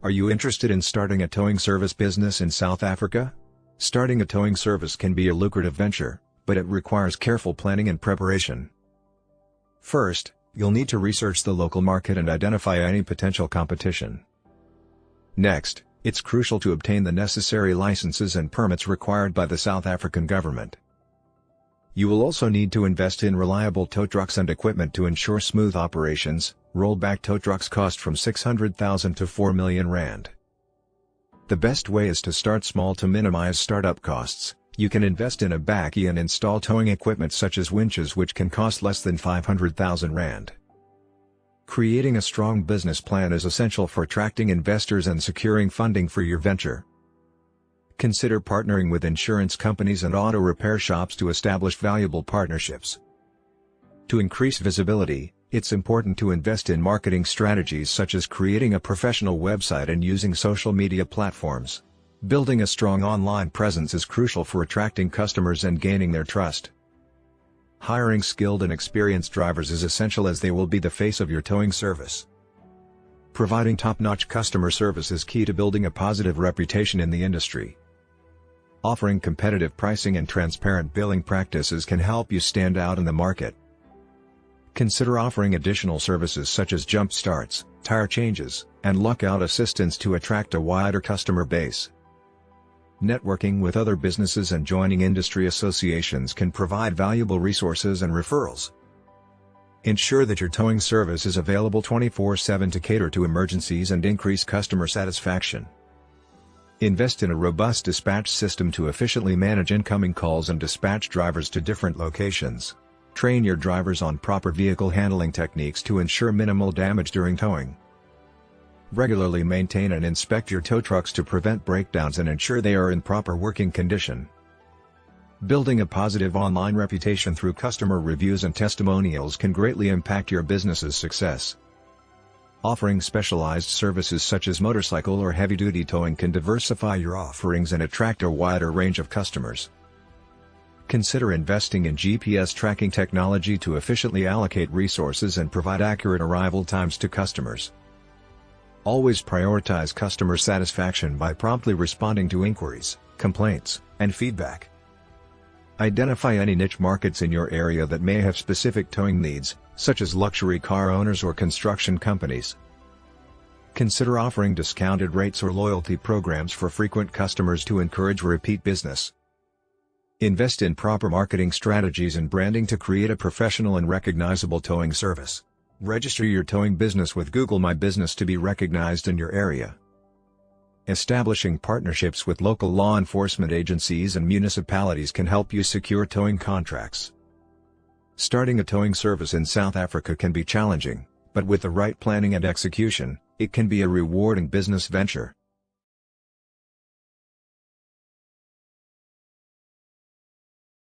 Are you interested in starting a towing service business in South Africa? Starting a towing service can be a lucrative venture, but it requires careful planning and preparation. First, you'll need to research the local market and identify any potential competition. Next, it's crucial to obtain the necessary licenses and permits required by the South African government. You will also need to invest in reliable tow trucks and equipment to ensure smooth operations. Rollback tow trucks cost from 600,000 to 4 million rand. The best way is to start small to minimize startup costs. You can invest in a bakkie and install towing equipment such as winches, which can cost less than 500,000 rand. Creating a strong business plan is essential for attracting investors and securing funding for your venture. Consider partnering with insurance companies and auto repair shops to establish valuable partnerships. To increase visibility, it's important to invest in marketing strategies such as creating a professional website and using social media platforms. Building a strong online presence is crucial for attracting customers and gaining their trust. Hiring skilled and experienced drivers is essential, as they will be the face of your towing service. Providing top-notch customer service is key to building a positive reputation in the industry. Offering competitive pricing and transparent billing practices can help you stand out in the market. Consider offering additional services such as jump starts, tire changes, and lockout assistance to attract a wider customer base. Networking with other businesses and joining industry associations can provide valuable resources and referrals. Ensure that your towing service is available 24/7 to cater to emergencies and increase customer satisfaction. Invest in a robust dispatch system to efficiently manage incoming calls and dispatch drivers to different locations. Train your drivers on proper vehicle handling techniques to ensure minimal damage during towing. Regularly maintain and inspect your tow trucks to prevent breakdowns and ensure they are in proper working condition. Building a positive online reputation through customer reviews and testimonials can greatly impact your business's success. Offering specialized services such as motorcycle or heavy-duty towing can diversify your offerings and attract a wider range of customers. Consider investing in GPS tracking technology to efficiently allocate resources and provide accurate arrival times to customers. Always prioritize customer satisfaction by promptly responding to inquiries, complaints, and feedback. Identify any niche markets in your area that may have specific towing needs, such as luxury car owners or construction companies. Consider offering discounted rates or loyalty programs for frequent customers to encourage repeat business. Invest in proper marketing strategies and branding to create a professional and recognizable towing service. Register your towing business with Google My Business to be recognized in your area. Establishing partnerships with local law enforcement agencies and municipalities can help you secure towing contracts. Starting a towing service in South Africa can be challenging, but with the right planning and execution, it can be a rewarding business venture.